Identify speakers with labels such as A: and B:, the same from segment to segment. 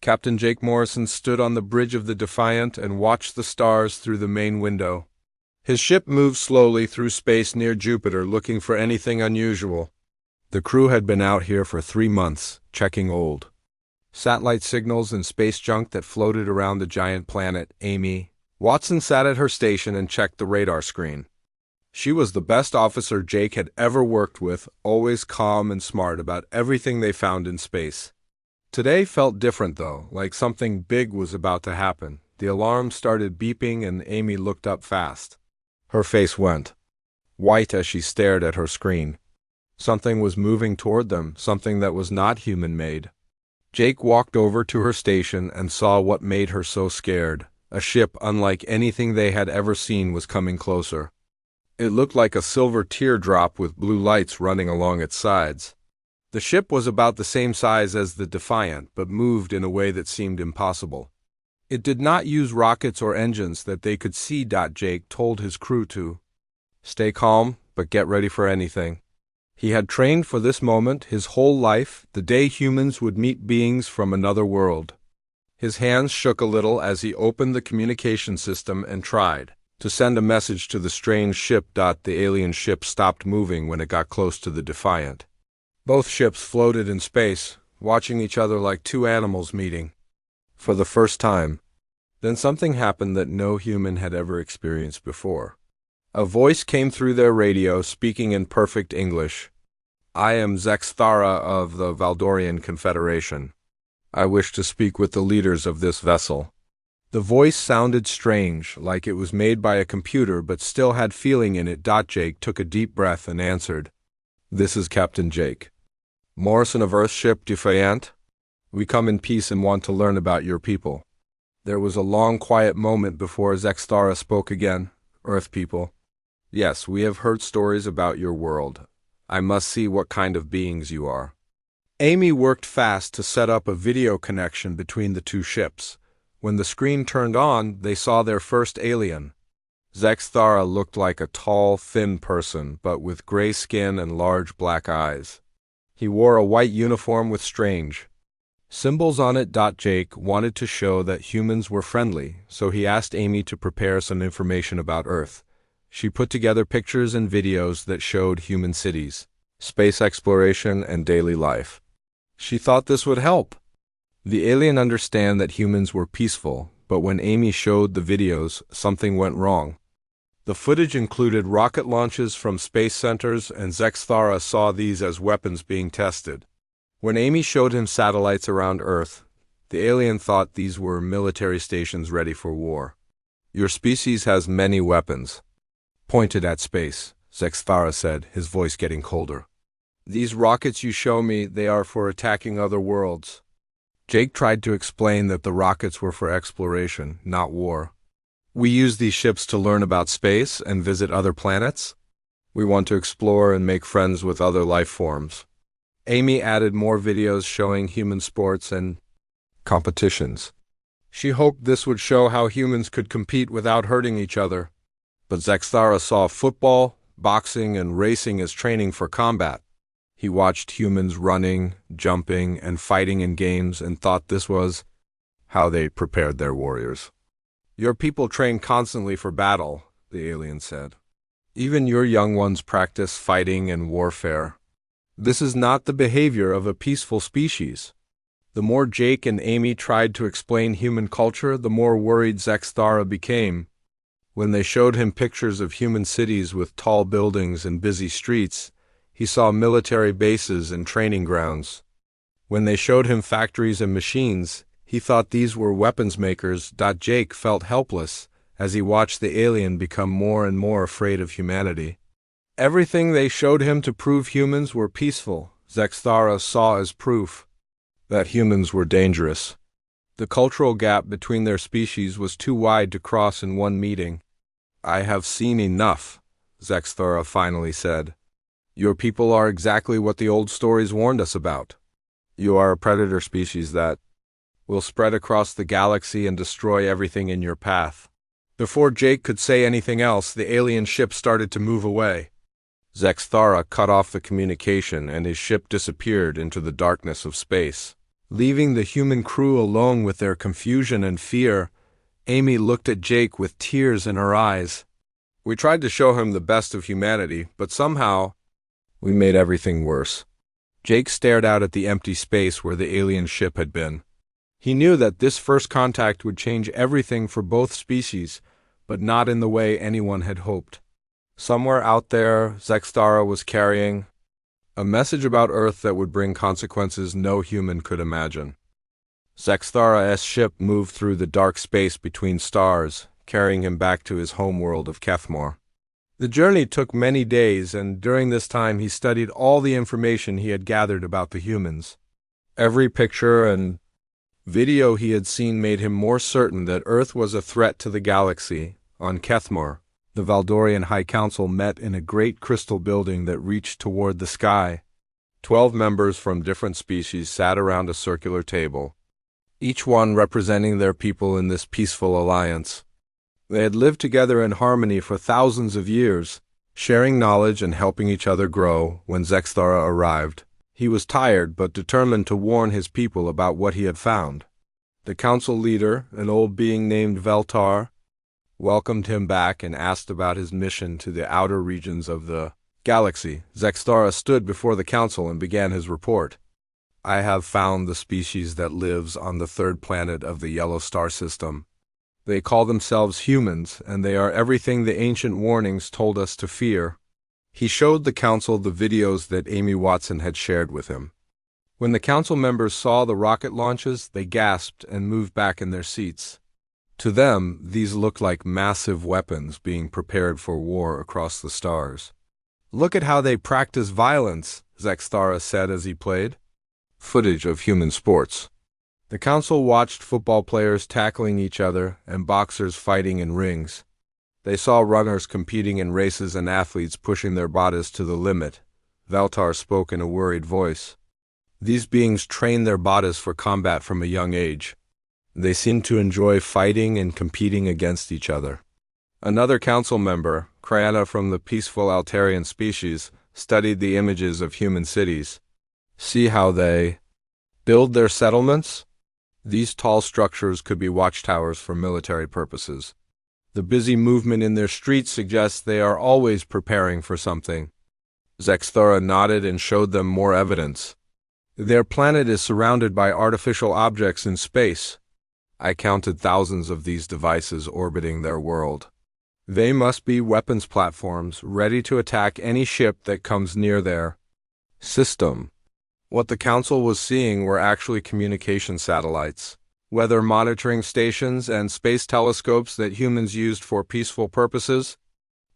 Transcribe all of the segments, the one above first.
A: Captain Jake Morrison stood on the bridge of the Defiant and watched the stars through the main window. His ship moved slowly through space near Jupiter, looking for anything unusual. The crew had been out here for 3 months, checking old satellite signals and space junk that floated around the giant planet. Amy Watson sat at her station and checked the radar screen. She was the best officer Jake had ever worked with, always calm and smart about everything they found in space. Today felt different, though, like something big was about to happen. The alarm started beeping and Amy looked up fast. Her face went white as she stared at her screen. Something was moving toward them, something that was not human-made. Jake walked over to her station and saw what made her so scared. A ship unlike anything they had ever seen was coming closer. It looked like a silver teardrop with blue lights running along its sides. The ship was about the same size as the Defiant, but moved in a way that seemed impossible. It did not use rockets or engines that they could see. Jake told his crew to stay calm, but get ready for anything. He had trained for this moment his whole life, the day humans would meet beings from another world. His hands shook a little as he opened the communication system and tried to send a message to the strange ship. The alien ship stopped moving when it got close to the Defiant. Both ships floated in space, watching each other like two animals meeting for the first time. Then something happened that no human had ever experienced before. A voice came through their radio, speaking in perfect English. "I am Zexthara of the Valdorian Confederation. I wish to speak with the leaders of this vessel." The voice sounded strange, like it was made by a computer but still had feeling in it. Jake took a deep breath and answered, "This is Captain Jake Morrison of Earthship Defiant. We come in peace and want to learn about your people." There was a long, quiet moment before Zexthara spoke again. "Earth people. Yes, we have heard stories about your world. I must see what kind of beings you are." Amy worked fast to set up a video connection between the two ships. When the screen turned on, they saw their first alien. Zexthara looked like a tall, thin person, but with gray skin and large black eyes. He wore a white uniform with strange symbols on it. Jake wanted to show that humans were friendly, so he asked Amy to prepare some information about Earth. She put together pictures and videos that showed human cities, space exploration, and daily life. She thought this would help the alien understand that humans were peaceful, but when Amy showed the videos, something went wrong. The footage included rocket launches from space centers, and Zexthara saw these as weapons being tested. When Amy showed him satellites around Earth, the alien thought these were military stations ready for war. "Your species has many weapons pointed at space," Zexthara said, his voice getting colder. "These rockets you show me, they are for attacking other worlds." Jake tried to explain that the rockets were for exploration, not war. "We use these ships to learn about space and visit other planets. We want to explore and make friends with other life forms." Amy added more videos showing human sports and competitions. She hoped this would show how humans could compete without hurting each other. But Zexthara saw football, boxing, and racing as training for combat. He watched humans running, jumping, and fighting in games and thought this was how they prepared their warriors. "Your people train constantly for battle," the alien said. "Even your young ones practice fighting and warfare. This is not the behavior of a peaceful species." The more Jake and Amy tried to explain human culture, the more worried Zexthara became. When they showed him pictures of human cities with tall buildings and busy streets, he saw military bases and training grounds. When they showed him factories and machines, he thought these were weapons makers. Jake felt helpless as he watched the alien become more and more afraid of humanity. Everything they showed him to prove humans were peaceful, Zexthara saw as proof that humans were dangerous. The cultural gap between their species was too wide to cross in one meeting. "I have seen enough," Zexthara finally said. "Your people are exactly what the old stories warned us about. You are a predator species that will spread across the galaxy and destroy everything in your path." Before Jake could say anything else, the alien ship started to move away. Zexthara cut off the communication and his ship disappeared into the darkness of space. Leaving the human crew alone with their confusion and fear, Amy looked at Jake with tears in her eyes. We tried to show him the best of humanity, but somehow we made everything worse. Jake stared out at the empty space where the alien ship had been. He knew that this first contact would change everything for both species, but not in the way anyone had hoped. Somewhere out there, Zextara was carrying a message about Earth that would bring consequences no human could imagine. Zextara's ship moved through the dark space between stars, carrying him back to his homeworld of Kethmore. The journey took many days, and during this time he studied all the information he had gathered about the humans. Every picture and video he had seen made him more certain that Earth was a threat to the galaxy. On Kethmore, the Valdorian High Council met in a great crystal building that reached toward the sky. 12 members from different species sat around a circular table, each one representing their people in this peaceful alliance. They had lived together in harmony for thousands of years, sharing knowledge and helping each other grow. When Zextara arrived, he was tired but determined to warn his people about what he had found. The council leader, an old being named Veltar, welcomed him back and asked about his mission to the outer regions of the galaxy. Zextara stood before the council and began his report. I have found the species that lives on the third planet of the yellow star system. They call themselves humans, and they are everything the ancient warnings told us to fear. He showed the council the videos that Amy Watson had shared with him. When the council members saw the rocket launches, they gasped and moved back in their seats. To them, these looked like massive weapons being prepared for war across the stars. Look at how they practice violence, Zextara said as he played. Footage of human sports. The council watched football players tackling each other and boxers fighting in rings. They saw runners competing in races and athletes pushing their bodies to the limit. Veltar spoke in a worried voice. These beings train their bodies for combat from a young age. They seem to enjoy fighting and competing against each other. Another council member, Kryana from the peaceful Altarian species, studied the images of human cities. See how they build their settlements? These tall structures could be watchtowers for military purposes. The busy movement in their streets suggests they are always preparing for something. Zextara nodded and showed them more evidence. Their planet is surrounded by artificial objects in space. I counted thousands of these devices orbiting their world. They must be weapons platforms ready to attack any ship that comes near their system. What the council was seeing were actually communication satellites, weather monitoring stations, and space telescopes that humans used for peaceful purposes.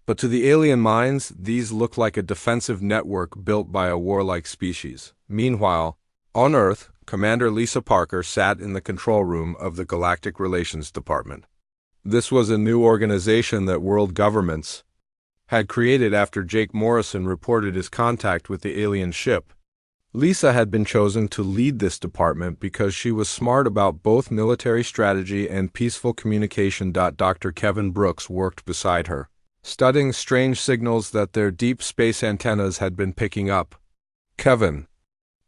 A: But to the alien minds, these looked like a defensive network built by a warlike species. Meanwhile, on Earth, Commander Lisa Parker sat in the control room of the Galactic Relations Department. This was a new organization that world governments had created after Jake Morrison reported his contact with the alien ship. Lisa had been chosen to lead this department because she was smart about both military strategy and peaceful communication. Dr. Kevin Brooks worked beside her, studying strange signals that their deep space antennas had been picking up. Kevin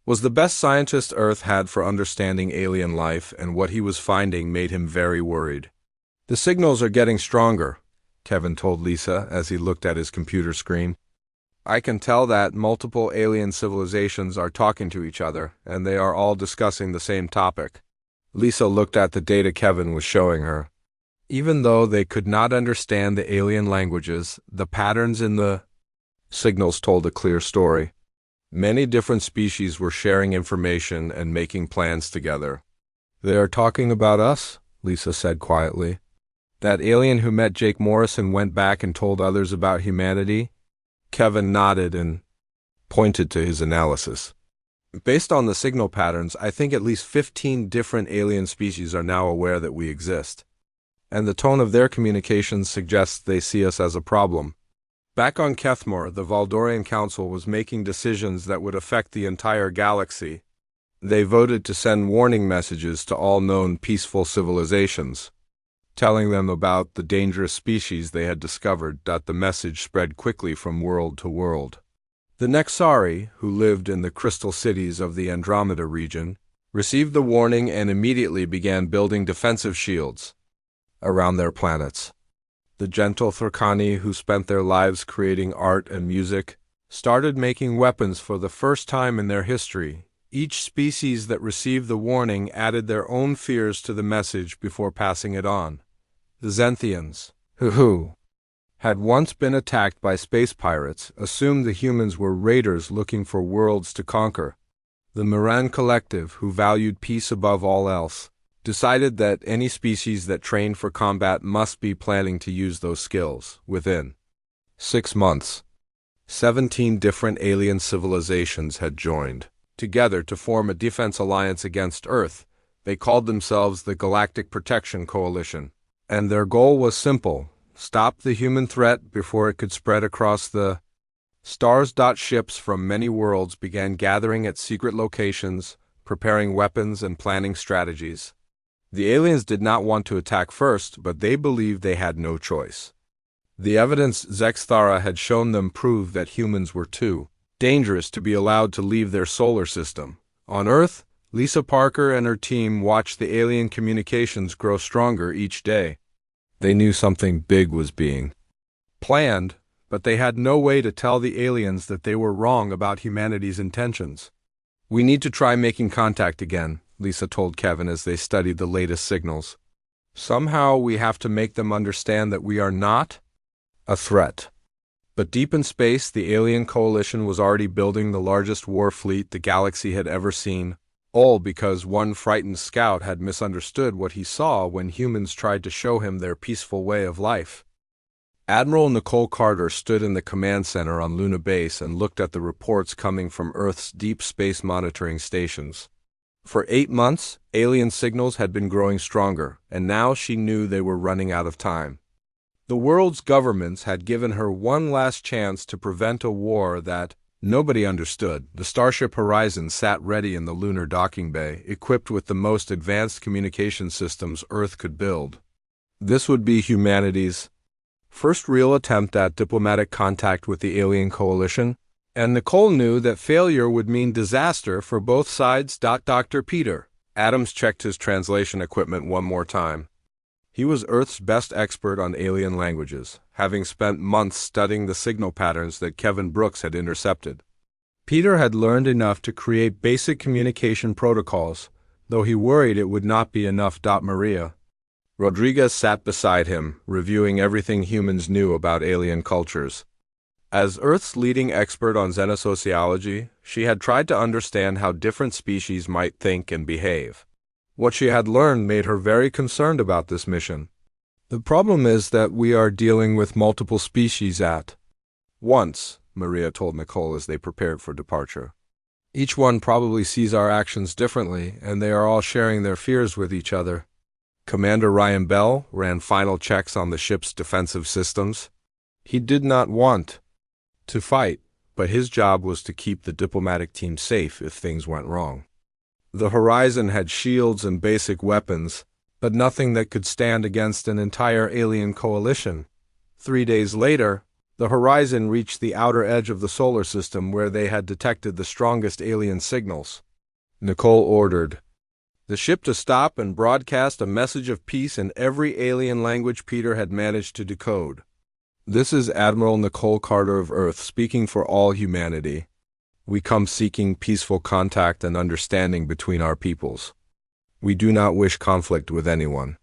A: was the best scientist Earth had for understanding alien life, and what he was finding made him very worried. The signals are getting stronger, Kevin told Lisa as he looked at his computer screen. I can tell that multiple alien civilizations are talking to each other, and they are all discussing the same topic. Lisa looked at the data Kevin was showing her. Even though they could not understand the alien languages, the patterns in the signals told a clear story. Many different species were sharing information and making plans together. They are talking about us, Lisa said quietly. That alien who met Jake Morrison went back and told others about humanity. Kevin nodded and pointed to his analysis. Based on the signal patterns, I think at least 15 different alien species are now aware that we exist. And the tone of their communications suggests they see us as a problem. Back on Kethmore, the Valdorian Council was making decisions that would affect the entire galaxy. They voted to send warning messages to all known peaceful civilizations, telling them about the dangerous species they had discovered. The message spread quickly from world to world. The Nexari, who lived in the crystal cities of the Andromeda region, received the warning and immediately began building defensive shields around their planets. The gentle Thurkani, who spent their lives creating art and music, started making weapons for the first time in their history. Each species that received the warning added their own fears to the message before passing it on. The Zenthians, who had once been attacked by space pirates, assumed the humans were raiders looking for worlds to conquer. The Moran Collective, who valued peace above all else, decided that any species that trained for combat must be planning to use those skills. Within 6 months, 17 different alien civilizations had joined together to form a defense alliance against Earth. They called themselves the Galactic Protection Coalition, and their goal was simple: stop the human threat before it could spread across the stars. Ships from many worlds began gathering at secret locations, preparing weapons and planning strategies. The aliens did not want to attack first, but they believed they had no choice. The evidence Zexthara had shown them proved that humans were too dangerous to be allowed to leave their solar system. On Earth, Lisa Parker and her team watched the alien communications grow stronger each day. They knew something big was being planned, but they had no way to tell the aliens that they were wrong about humanity's intentions. "We need to try making contact again," Lisa told Kevin as they studied the latest signals. "Somehow we have to make them understand that we are not a threat." But deep in space, the alien coalition was already building the largest war fleet the galaxy had ever seen, all because one frightened scout had misunderstood what he saw when humans tried to show him their peaceful way of life. Admiral Nicole Carter stood in the command center on Luna Base and looked at the reports coming from Earth's deep space monitoring stations. For 8 months, alien signals had been growing stronger, and now she knew they were running out of time. The world's governments had given her one last chance to prevent a war that nobody understood. The Starship Horizon sat ready in the lunar docking bay, equipped with the most advanced communication systems Earth could build. This would be humanity's first real attempt at diplomatic contact with the alien coalition, and Nicole knew that failure would mean disaster for both sides. Dr. Peter Adams checked his translation equipment one more time. He was Earth's best expert on alien languages, having spent months studying the signal patterns that Kevin Brooks had intercepted. Peter had learned enough to create basic communication protocols, though he worried it would not be enough. Maria Rodriguez sat beside him, reviewing everything humans knew about alien cultures. As Earth's leading expert on xenosociology, she had tried to understand how different species might think and behave. What she had learned made her very concerned about this mission. "The problem is that we are dealing with multiple species at once," Maria told Nicole as they prepared for departure. "Each one probably sees our actions differently, and they are all sharing their fears with each other." Commander Ryan Bell ran final checks on the ship's defensive systems. He did not want to fight, but his job was to keep the diplomatic team safe if things went wrong. The Horizon had shields and basic weapons, but nothing that could stand against an entire alien coalition. 3 days later, the Horizon reached the outer edge of the solar system where they had detected the strongest alien signals. Nicole ordered the ship to stop and broadcast a message of peace in every alien language Peter had managed to decode. "This is Admiral Nicole Carter of Earth speaking for all humanity. We come seeking peaceful contact and understanding between our peoples. We do not wish conflict with anyone."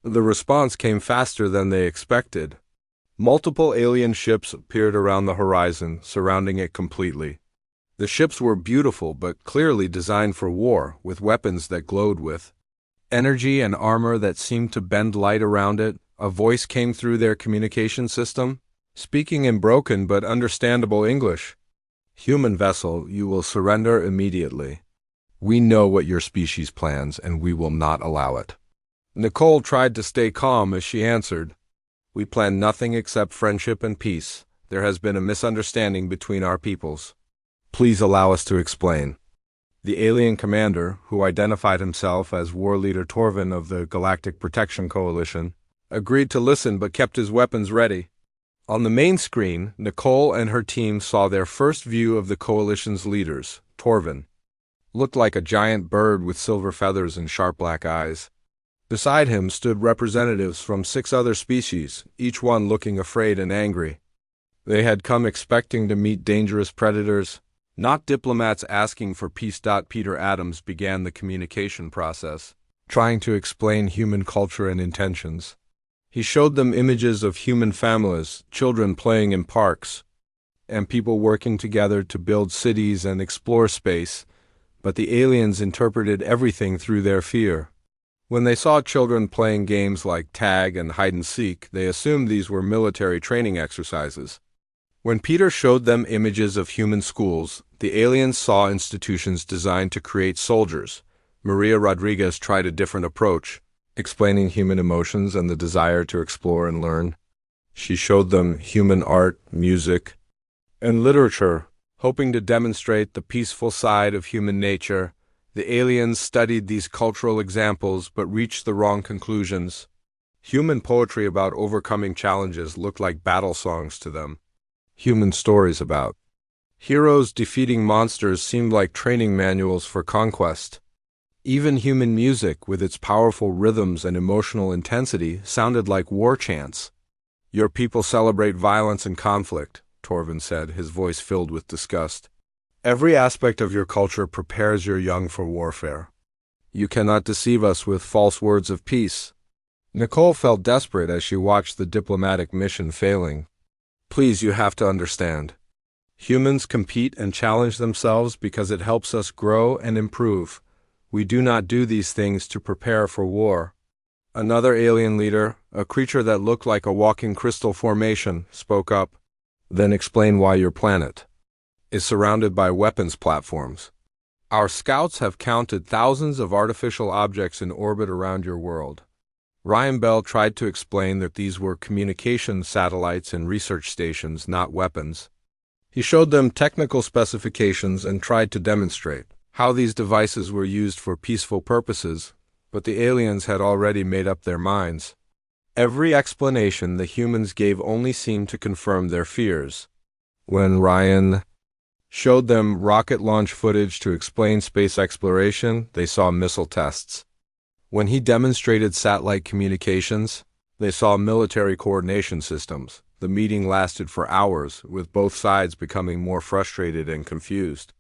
A: The response came faster than they expected. Multiple alien ships appeared around the horizon, surrounding it completely. The ships were beautiful but clearly designed for war, with weapons that glowed with energy and armor that seemed to bend light around it. A voice came through their communication system, speaking in broken but understandable English. "Human vessel, you will surrender immediately. We know what your species plans, and we will not allow it." Nicole tried to stay calm as she answered, "We plan nothing except friendship and peace. There has been a misunderstanding between our peoples. Please allow us to explain." The alien commander, who identified himself as war leader Torvin of the Galactic Protection Coalition, agreed to listen but kept his weapons ready. On the main screen, Nicole and her team saw their first view of the coalition's leaders, Torvin looked like a giant bird with silver feathers and sharp black eyes. Beside him stood representatives from 6 other species, each one looking afraid and angry. They had come expecting to meet dangerous predators, not diplomats asking for peace. Peter Adams began the communication process, trying to explain human culture and intentions. He showed them images of human families, children playing in parks, and people working together to build cities and explore space, but the aliens interpreted everything through their fear. When they saw children playing games like tag and hide and seek, they assumed these were military training exercises. When Peter showed them images of human schools, the aliens saw institutions designed to create soldiers. Maria Rodriguez tried a different approach, explaining human emotions and the desire to explore and learn. She showed them human art, music, and literature, hoping to demonstrate the peaceful side of human nature. The aliens studied these cultural examples but reached the wrong conclusions. Human poetry about overcoming challenges looked like battle songs to them. Human stories about heroes defeating monsters seemed like training manuals for conquest. Even human music, with its powerful rhythms and emotional intensity, sounded like war chants. "Your people celebrate violence and conflict," Torvin said, his voice filled with disgust. "Every aspect of your culture prepares your young for warfare. You cannot deceive us with false words of peace." Nicole felt desperate as she watched the diplomatic mission failing. "Please, you have to understand. Humans compete and challenge themselves because it helps us grow and improve. We do not do these things to prepare for war." Another alien leader, a creature that looked like a walking crystal formation, spoke up. "Then explain why your planet is surrounded by weapons platforms. Our scouts have counted thousands of artificial objects in orbit around your world." Ryan Bell tried to explain that these were communication satellites and research stations, not weapons. He showed them technical specifications and tried to demonstrate how these devices were used for peaceful purposes, but the aliens had already made up their minds. Every explanation the humans gave only seemed to confirm their fears. When Ryan showed them rocket launch footage to explain space exploration, they saw missile tests. When he demonstrated satellite communications, they saw military coordination systems. The meeting lasted for hours, with both sides becoming more frustrated and confused.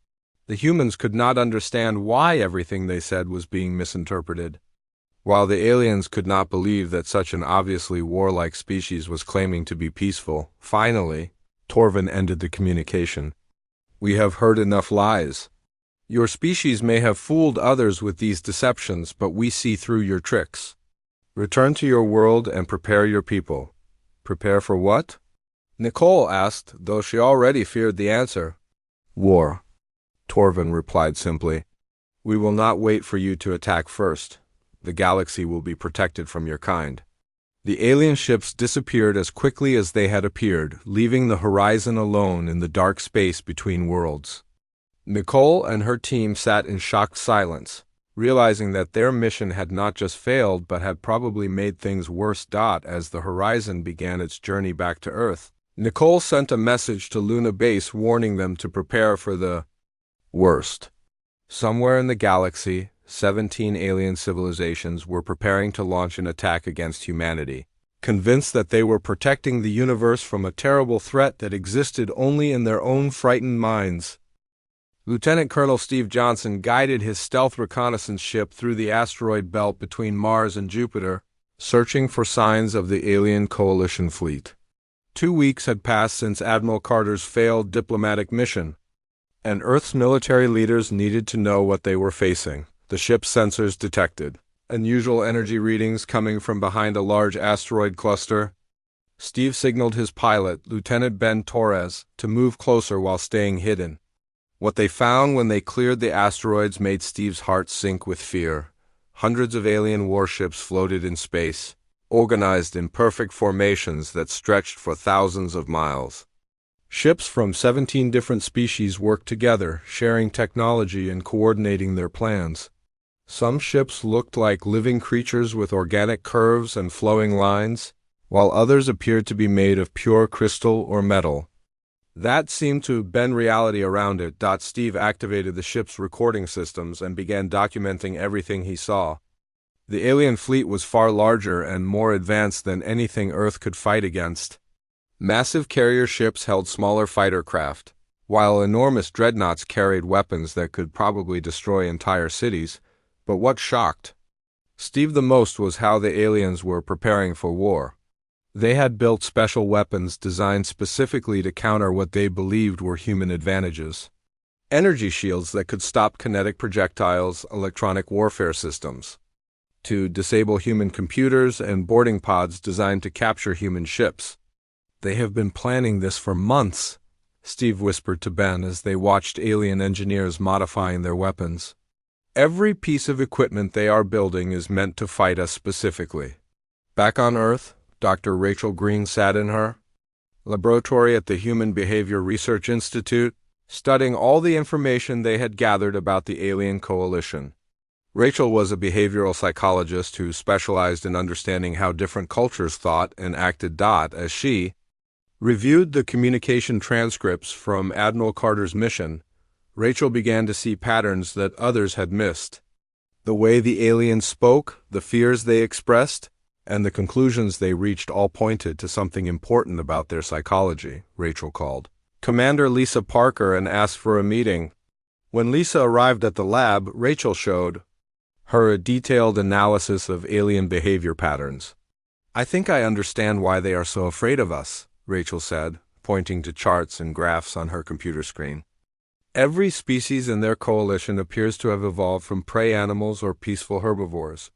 A: The humans could not understand why everything they said was being misinterpreted, while the aliens could not believe that such an obviously warlike species was claiming to be peaceful. Finally, Torvin ended the communication. "We have heard enough lies. Your species may have fooled others with these deceptions, but we see through your tricks. Return to your world and prepare your people." "Prepare for what?" Nicole asked, though she already feared the answer. "War," Torvin replied simply. "We will not wait for you to attack first. The galaxy will be protected from your kind." The alien ships disappeared as quickly as they had appeared, leaving the horizon alone in the dark space between worlds. Nicole and her team sat in shocked silence, realizing that their mission had not just failed but had probably made things worse. As the horizon began its journey back to Earth, Nicole sent a message to Luna Base warning them to prepare for the worst. Somewhere in the galaxy, 17 alien civilizations were preparing to launch an attack against humanity, convinced that they were protecting the universe from a terrible threat that existed only in their own frightened minds. Lieutenant Colonel Steve Johnson guided his stealth reconnaissance ship through the asteroid belt between Mars and Jupiter, searching for signs of the alien coalition fleet. 2 weeks had passed since Admiral Carter's failed diplomatic mission, and Earth's military leaders needed to know what they were facing. The ship's sensors detected unusual energy readings coming from behind a large asteroid cluster. Steve signaled his pilot, Lieutenant Ben Torres, to move closer while staying hidden. What they found when they cleared the asteroids made Steve's heart sink with fear. Hundreds of alien warships floated in space, organized in perfect formations that stretched for thousands of miles. Ships from 17 different species worked together, sharing technology and coordinating their plans. Some ships looked like living creatures with organic curves and flowing lines, while others appeared to be made of pure crystal or metal. That seemed to have been reality around it. Steve activated the ship's recording systems and began documenting everything he saw. The alien fleet was far larger and more advanced than anything Earth could fight against. Massive carrier ships held smaller fighter craft, while enormous dreadnoughts carried weapons that could probably destroy entire cities. But what shocked Steve the most was how the aliens were preparing for war. They had built special weapons designed specifically to counter what they believed were human advantages. Energy shields that could stop kinetic projectiles, electronic warfare systems to disable human computers, and boarding pods designed to capture human ships. "They have been planning this for months," Steve whispered to Ben as they watched alien engineers modifying their weapons. "Every piece of equipment they are building is meant to fight us specifically." Back on Earth, Dr. Rachel Green sat in her laboratory at the Human Behavior Research Institute, studying all the information they had gathered about the alien coalition. Rachel was a behavioral psychologist who specialized in understanding how different cultures thought and acted. As she reviewed the communication transcripts from Admiral Carter's mission, Rachel began to see patterns that others had missed. The way the aliens spoke, the fears they expressed, and the conclusions they reached all pointed to something important about their psychology. Rachel called Commander Lisa Parker and asked for a meeting. When Lisa arrived at the lab, Rachel showed her a detailed analysis of alien behavior patterns. "I think I understand why they are so afraid of us," Rachel said, pointing to charts and graphs on her computer screen. "Every species in their coalition appears to have evolved from prey animals or peaceful herbivores.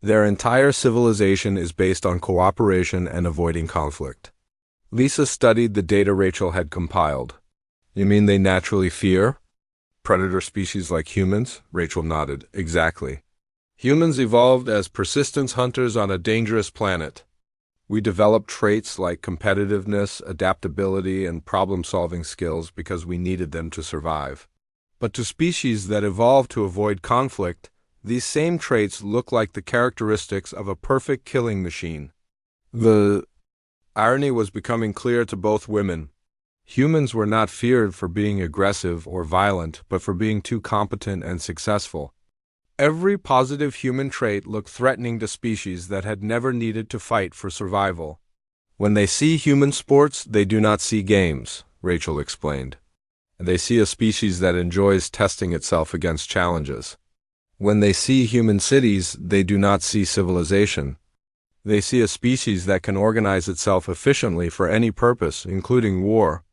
A: Their entire civilization is based on cooperation and avoiding conflict." Lisa studied the data Rachel had compiled. "You mean they naturally fear predator species like humans?" Rachel nodded. "Exactly. Humans evolved as persistence hunters on a dangerous planet. We developed traits like competitiveness, adaptability, and problem-solving skills because we needed them to survive. But to species that evolved to avoid conflict, these same traits look like the characteristics of a perfect killing machine." The irony was becoming clear to both women. Humans were not feared for being aggressive or violent, but for being too competent and successful. Every positive human trait looked threatening to species that had never needed to fight for survival. "When they see human sports, they do not see games," Rachel explained. "They see a species that enjoys testing itself against challenges. When they see human cities, they do not see civilization. They see a species that can organize itself efficiently for any purpose, including war."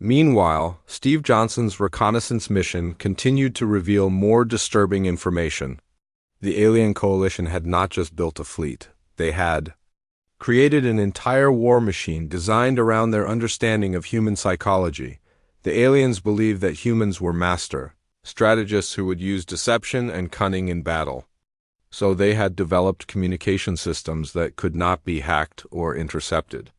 A: Meanwhile, Steve Johnson's reconnaissance mission continued to reveal more disturbing information. The alien coalition had not just built a fleet. They had created an entire war machine designed around their understanding of human psychology. The aliens believed that humans were master strategists who would use deception and cunning in battle. So they had developed communication systems that could not be hacked or intercepted.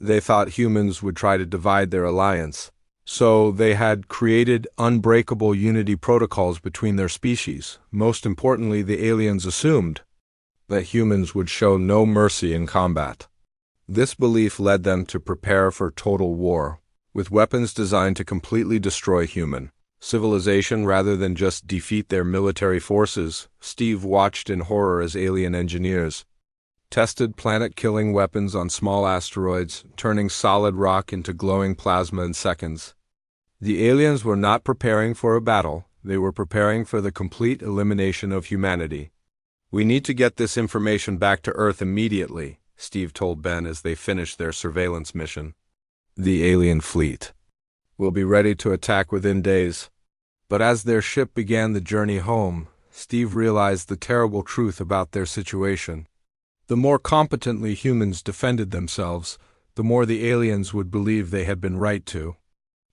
A: They thought humans would try to divide their alliance, so they had created unbreakable unity protocols between their species. Most importantly, the aliens assumed that humans would show no mercy in combat. This belief led them to prepare for total war, with weapons designed to completely destroy human civilization rather than just defeat their military forces. Steve watched in horror as alien engineers tested planet-killing weapons on small asteroids, turning solid rock into glowing plasma in seconds. The aliens were not preparing for a battle, they were preparing for the complete elimination of humanity. "We need to get this information back to Earth immediately," Steve told Ben as they finished their surveillance mission. "The alien fleet will be ready to attack within days." But as their ship began the journey home, Steve realized the terrible truth about their situation. The more competently humans defended themselves, the more the aliens would believe they had been right to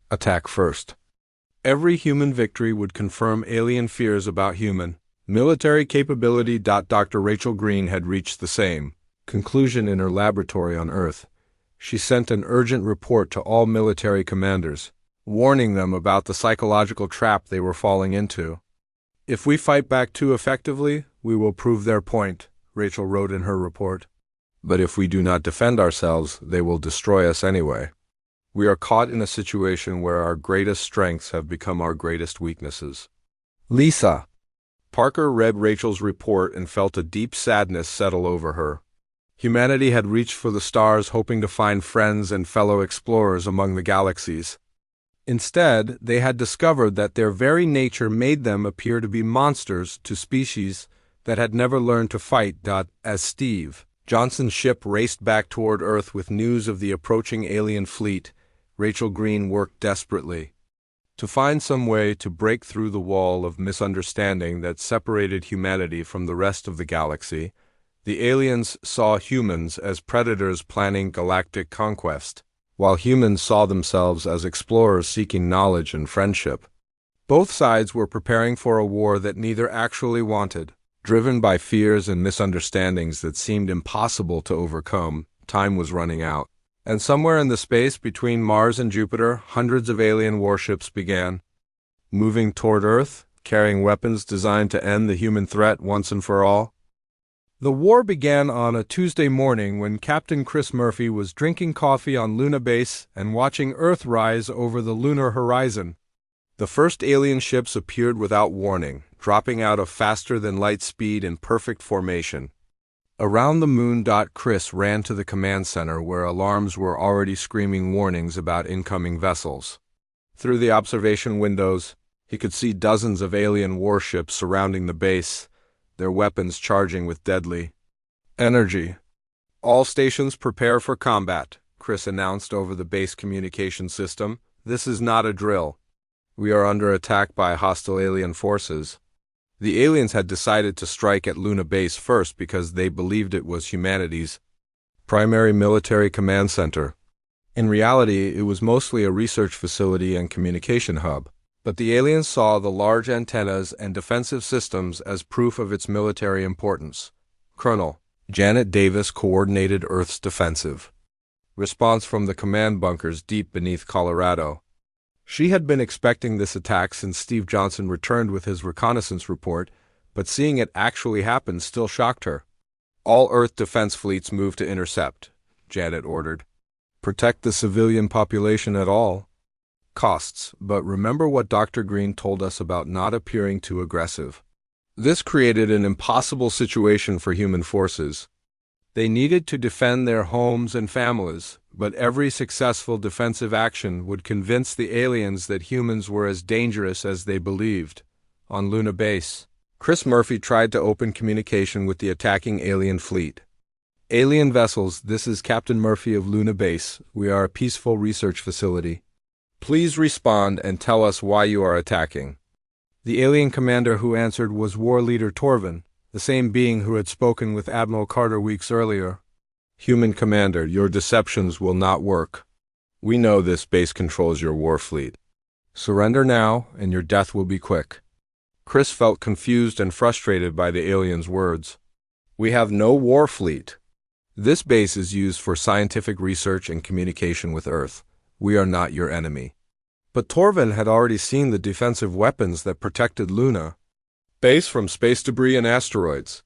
A: attack first. Every human victory would confirm alien fears about human military capability. Dr. Rachel Green had reached the same conclusion in her laboratory on Earth. She sent an urgent report to all military commanders, warning them about the psychological trap they were falling into. "If we fight back too effectively, we will prove their point," Rachel wrote in her report. "But if we do not defend ourselves, they will destroy us anyway." We are caught in a situation where our greatest strengths have become our greatest weaknesses. Lisa. Parker read Rachel's report and felt a deep sadness settle over her. Humanity had reached for the stars hoping to find friends and fellow explorers among the galaxies. Instead, they had discovered that their very nature made them appear to be monsters to species that had never learned to fight. As Steve Johnson's ship raced back toward Earth with news of the approaching alien fleet, Rachel Green worked desperately to find some way to break through the wall of misunderstanding that separated humanity from the rest of the galaxy. The aliens saw humans as predators planning galactic conquest, while humans saw themselves as explorers seeking knowledge and friendship. Both sides were preparing for a war that neither actually wanted. Driven by fears and misunderstandings that seemed impossible to overcome, time was running out. And somewhere in the space between Mars and Jupiter, hundreds of alien warships began moving toward Earth, carrying weapons designed to end the human threat once and for all. The war began on a Tuesday morning when Captain Chris Murphy was drinking coffee on Luna Base and watching Earth rise over the lunar horizon. The first alien ships appeared without warning, dropping out of faster-than-light speed in perfect formation. Around the moon. Chris ran to the command center where alarms were already screaming warnings about incoming vessels. Through the observation windows, he could see dozens of alien warships surrounding the base, their weapons charging with deadly energy. "All stations prepare for combat," Chris announced over the base communication system. "This is not a drill. We are under attack by hostile alien forces." The aliens had decided to strike at Luna Base first because they believed it was humanity's primary military command center. In reality, it was mostly a research facility and communication hub, but the aliens saw the large antennas and defensive systems as proof of its military importance. Colonel Janet Davis coordinated Earth's defensive response from the command bunkers deep beneath Colorado. She had been expecting this attack since Steve Johnson returned with his reconnaissance report, but seeing it actually happen still shocked her. "All Earth defense fleets move to intercept," Janet ordered. "Protect the civilian population at all costs, but remember what Dr. Green told us about not appearing too aggressive." This created an impossible situation for human forces. They needed to defend their homes and families, but every successful defensive action would convince the aliens that humans were as dangerous as they believed. On Luna Base, Chris Murphy tried to open communication with the attacking alien fleet. "Alien vessels, this is Captain Murphy of Luna Base. We are a peaceful research facility. Please respond and tell us why you are attacking." The alien commander who answered was War Leader Torvin, the same being who had spoken with Admiral Carter weeks earlier. "Human commander, your deceptions will not work. We know this base controls your war fleet. Surrender now, and your death will be quick." Chris felt confused and frustrated by the alien's words. "We have no war fleet. This base is used for scientific research and communication with Earth. We are not your enemy." But Torvin had already seen the defensive weapons that protected Luna Base from space debris and asteroids.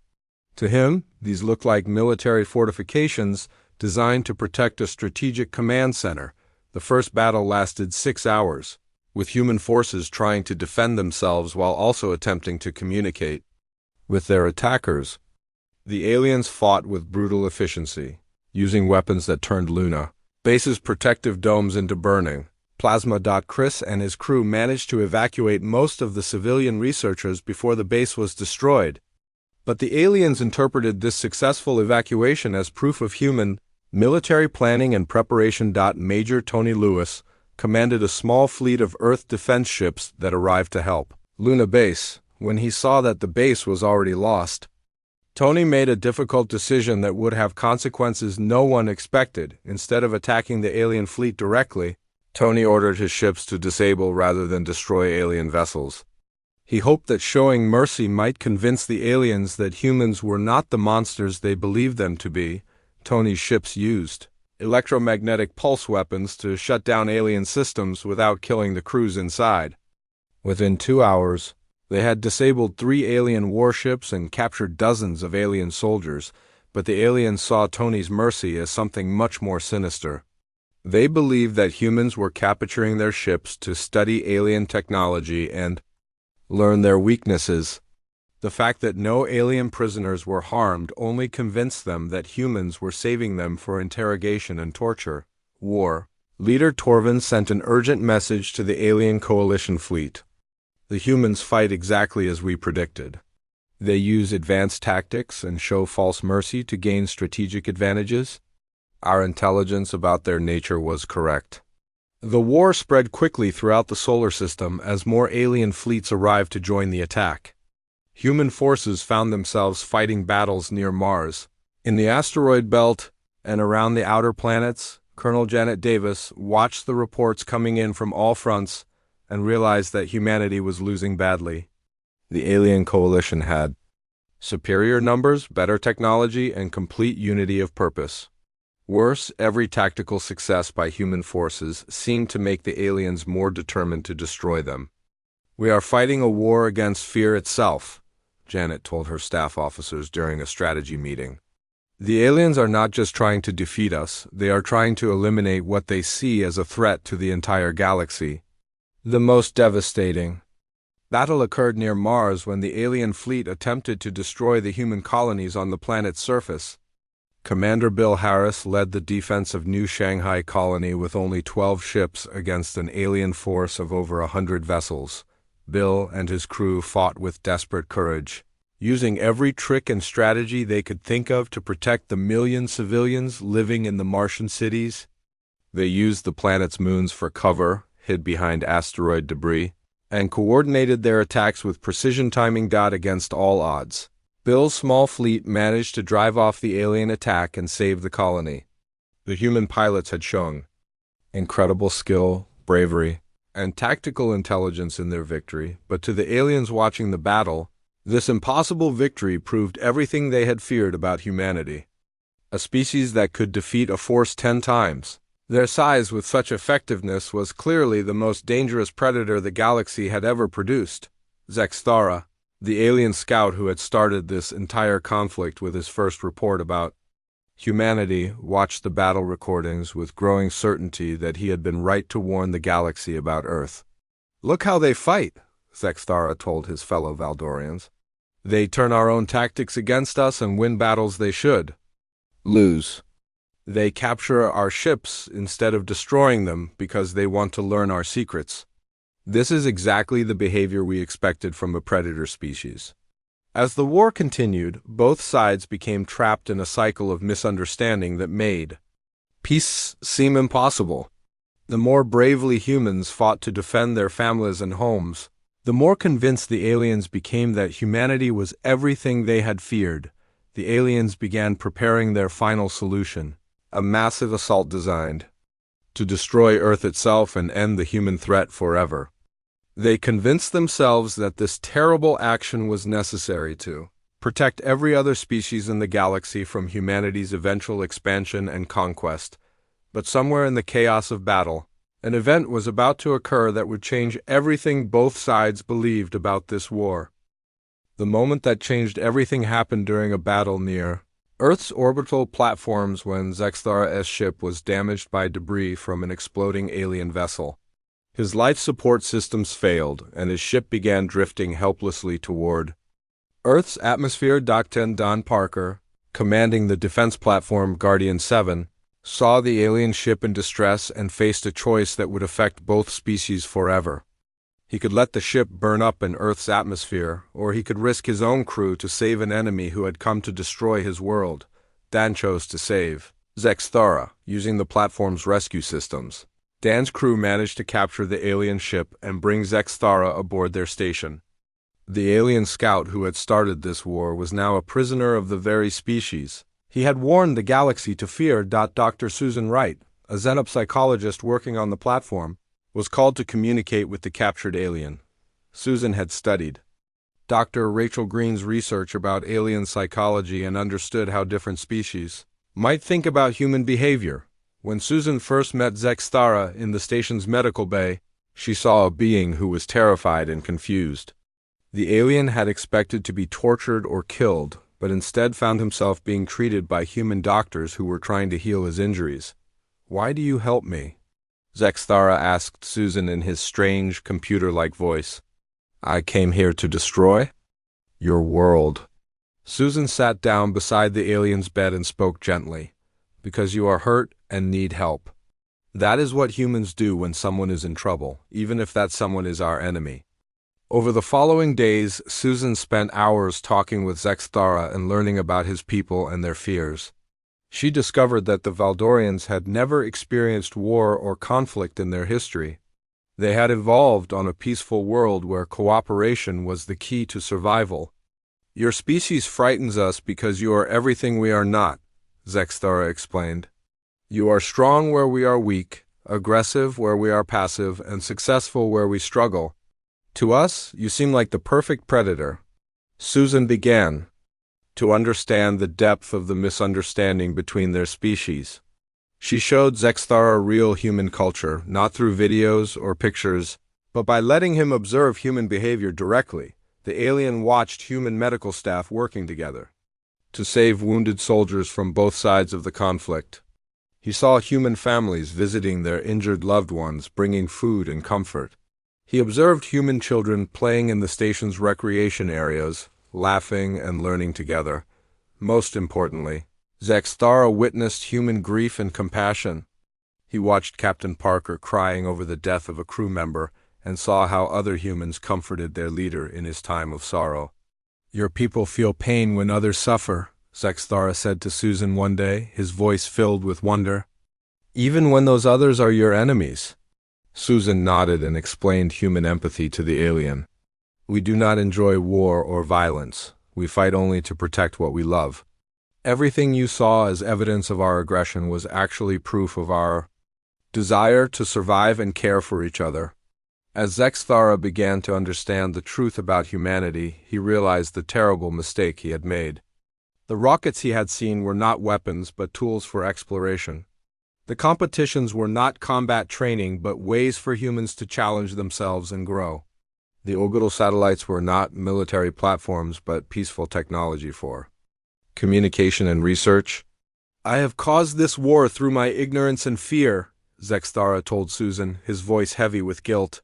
A: To him, these looked like military fortifications designed to protect a strategic command center. The first battle lasted 6 hours, with human forces trying to defend themselves while also attempting to communicate with their attackers. The aliens fought with brutal efficiency, using weapons that turned Luna Base's protective domes into burning plasma. Chris and his crew managed to evacuate most of the civilian researchers before the base was destroyed. But the aliens interpreted this successful evacuation as proof of human military planning and preparation. Major Tony Lewis commanded a small fleet of Earth defense ships that arrived to help Luna Base. When he saw that the base was already lost, Tony made a difficult decision that would have consequences no one expected. Instead of attacking the alien fleet directly, Tony ordered his ships to disable rather than destroy alien vessels. He hoped that showing mercy might convince the aliens that humans were not the monsters they believed them to be. Tony's ships used electromagnetic pulse weapons to shut down alien systems without killing the crews inside. Within 2 hours, they had disabled 3 alien warships and captured dozens of alien soldiers, but the aliens saw Tony's mercy as something much more sinister. They believed that humans were capturing their ships to study alien technology and learn their weaknesses. The fact that no alien prisoners were harmed only convinced them that humans were saving them for interrogation and torture. War. Leader Torvin sent an urgent message to the alien coalition fleet. The humans fight exactly as we predicted. They use advanced tactics and show false mercy to gain strategic advantages. Our intelligence about their nature was correct. The war spread quickly throughout the solar system as more alien fleets arrived to join the attack. Human forces found themselves fighting battles near Mars. In the asteroid belt and around the outer planets, Colonel Janet Davis watched the reports coming in from all fronts and realized that humanity was losing badly. The alien coalition had superior numbers, better technology, and complete unity of purpose. Worse, every tactical success by human forces seemed to make the aliens more determined to destroy them. "We are fighting a war against fear itself," Janet told her staff officers during a strategy meeting. "The aliens are not just trying to defeat us, they are trying to eliminate what they see as a threat to the entire galaxy." The most devastating battle occurred near Mars when the alien fleet attempted to destroy the human colonies on the planet's surface. Commander Bill Harris led the defense of New Shanghai Colony with only 12 ships against an alien force of over 100 vessels. Bill and his crew fought with desperate courage, using every trick and strategy they could think of to protect the million civilians living in the Martian cities. They used the planet's moons for cover, hid behind asteroid debris, and coordinated their attacks with precision timing against all odds. Bill's small fleet managed to drive off the alien attack and save the colony. The human pilots had shown incredible skill, bravery, and tactical intelligence in their victory, but to the aliens watching the battle, this impossible victory proved everything they had feared about humanity. A species that could defeat a force 10 times their size with such effectiveness was clearly the most dangerous predator the galaxy had ever produced. Zexthara, the alien scout who had started this entire conflict with his first report about humanity, watched the battle recordings with growing certainty that he had been right to warn the galaxy about Earth. "Look how they fight," Zexthara told his fellow Valdorians. "They turn our own tactics against us and win battles they should lose. They capture our ships instead of destroying them because they want to learn our secrets. This is exactly the behavior we expected from a predator species." As the war continued, both sides became trapped in a cycle of misunderstanding that made peace seem impossible. The more bravely humans fought to defend their families and homes, the more convinced the aliens became that humanity was everything they had feared. The aliens began preparing their final solution, a massive assault designed to destroy Earth itself and end the human threat forever. They convinced themselves that this terrible action was necessary to protect every other species in the galaxy from humanity's eventual expansion and conquest. But somewhere in the chaos of battle, an event was about to occur that would change everything both sides believed about this war. The moment that changed everything happened during a battle near Earth's orbital platforms when Zexthara's ship was damaged by debris from an exploding alien vessel. His life support systems failed, and his ship began drifting helplessly toward Earth's atmosphere. Dr. Don Parker, commanding the defense platform Guardian 7, saw the alien ship in distress and faced a choice that would affect both species forever. He could let the ship burn up in Earth's atmosphere, or he could risk his own crew to save an enemy who had come to destroy his world. Dan chose to save Zexthara, using the platform's rescue systems. Dan's crew managed to capture the alien ship and bring Zexthara aboard their station. The alien scout who had started this war was now a prisoner of the very species he had warned the galaxy to fear. Dr. Susan Wright, a xenopsychologist working on the platform, was called to communicate with the captured alien. Susan had studied Dr. Rachel Green's research about alien psychology and understood how different species might think about human behavior. When Susan first met Zexthara in the station's medical bay, she saw a being who was terrified and confused. The alien had expected to be tortured or killed, but instead found himself being treated by human doctors who were trying to heal his injuries. Why do you help me? Zexthara asked Susan in his strange, computer-like voice. I came here to destroy your world. Susan sat down beside the alien's bed and spoke gently. Because you are hurt and need help. That is what humans do when someone is in trouble, even if that someone is our enemy. Over the following days, Susan spent hours talking with Zexthara and learning about his people and their fears. She discovered that the Valdorians had never experienced war or conflict in their history. They had evolved on a peaceful world where cooperation was the key to survival. Your species frightens us because you are everything we are not, Zexthara explained. You are strong where we are weak, aggressive where we are passive, and successful where we struggle. To us, you seem like the perfect predator. Susan began to understand the depth of the misunderstanding between their species. She showed Zexthara real human culture, not through videos or pictures, but by letting him observe human behavior directly. The alien watched human medical staff working together to save wounded soldiers from both sides of the conflict. He saw human families visiting their injured loved ones, bringing food and comfort. He observed human children playing in the station's recreation areas, laughing and learning together. Most importantly, Zexthara witnessed human grief and compassion. He watched Captain Parker crying over the death of a crew member and saw how other humans comforted their leader in his time of sorrow. Your people feel pain when others suffer, Zexthara said to Susan one day, his voice filled with wonder. Even when those others are your enemies. Susan nodded and explained human empathy to the alien. We do not enjoy war or violence. We fight only to protect what we love. Everything you saw as evidence of our aggression was actually proof of our desire to survive and care for each other. As Zexthara began to understand the truth about humanity, he realized the terrible mistake he had made. The rockets he had seen were not weapons but tools for exploration. The competitions were not combat training but ways for humans to challenge themselves and grow. The orbital satellites were not military platforms but peaceful technology for communication and research. I have caused this war through my ignorance and fear, Zexthara told Susan, his voice heavy with guilt.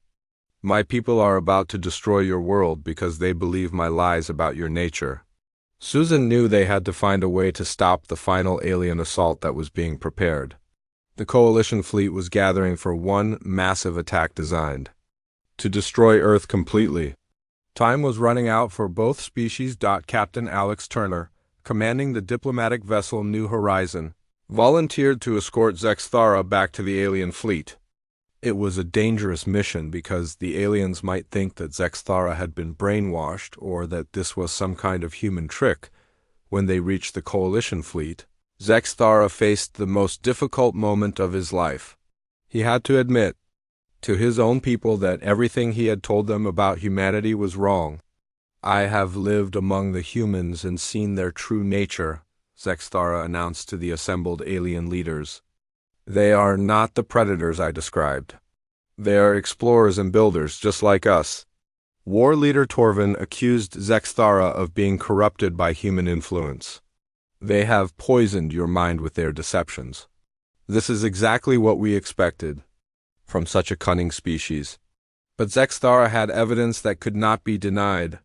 A: My people are about to destroy your world because they believe my lies about your nature. Susan knew they had to find a way to stop the final alien assault that was being prepared. The Coalition fleet was gathering for one massive attack designed to destroy Earth completely. Time was running out for both species. Captain Alex Turner, commanding the diplomatic vessel New Horizon, volunteered to escort Zexthara back to the alien fleet. It was a dangerous mission because the aliens might think that Zexthara had been brainwashed or that this was some kind of human trick. When they reached the Coalition fleet, Zexthara faced the most difficult moment of his life. He had to admit to his own people that everything he had told them about humanity was wrong. I have lived among the humans and seen their true nature, Zexthara announced to the assembled alien leaders. They are not the predators I described. They are explorers and builders, just like us. War leader Torvin accused Zexthara of being corrupted by human influence. They have poisoned your mind with their deceptions. This is exactly what we expected from such a cunning species. But Zexthara had evidence that could not be denied.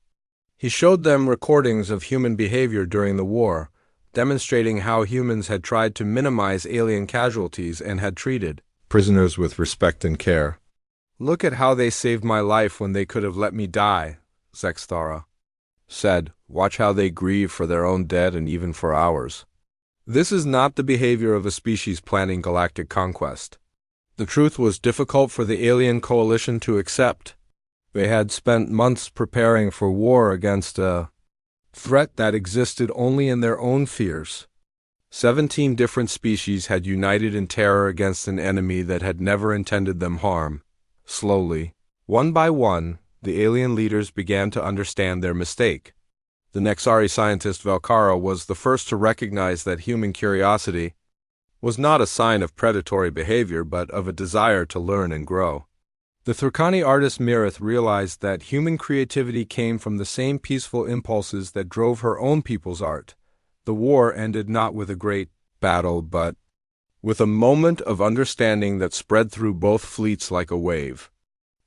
A: He showed them recordings of human behavior during the war, demonstrating how humans had tried to minimize alien casualties and had treated prisoners with respect and care. Look at how they saved my life when they could have let me die, Zexthara said. Watch how they grieve for their own dead and even for ours. This is not the behavior of a species planning galactic conquest. The truth was difficult for the alien coalition to accept. They had spent months preparing for war against a threat that existed only in their own fears. 17 different species had united in terror against an enemy that had never intended them harm. Slowly, one by one, the alien leaders began to understand their mistake. The Nexari scientist Valkara was the first to recognize that human curiosity was not a sign of predatory behavior but of a desire to learn and grow. The Thurkani artist Mirith realized that human creativity came from the same peaceful impulses that drove her own people's art. The war ended not with a great battle but with a moment of understanding that spread through both fleets like a wave.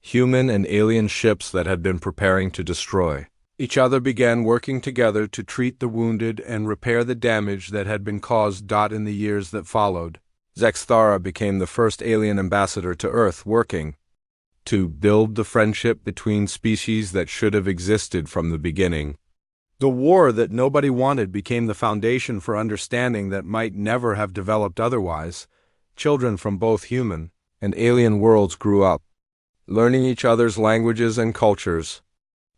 A: Human and alien ships that had been preparing to destroy each other began working together to treat the wounded and repair the damage that had been caused. In the years that followed, Zexthara became the first alien ambassador to Earth, working to build the friendship between species that should have existed from the beginning. The war that nobody wanted became the foundation for understanding that might never have developed otherwise. Children from both human and alien worlds grew up, learning each other's languages and cultures.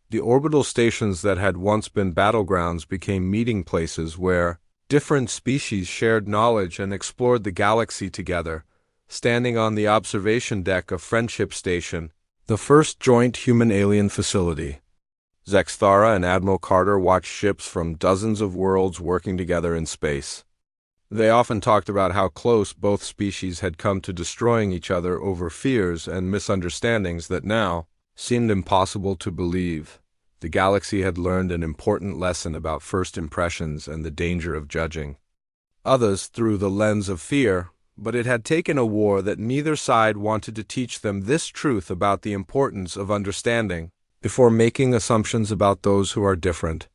A: The orbital stations that had once been battlegrounds became meeting places where different species shared knowledge and explored the galaxy together. Standing on the observation deck of Friendship Station, the first joint human-alien facility, Zexthara and Admiral Carter watched ships from dozens of worlds working together in space. They often talked about how close both species had come to destroying each other over fears and misunderstandings that now seemed impossible to believe. The galaxy had learned an important lesson about first impressions and the danger of judging others through the lens of fear, but it had taken a war that neither side wanted to teach them this truth about the importance of understanding before making assumptions about those who are different.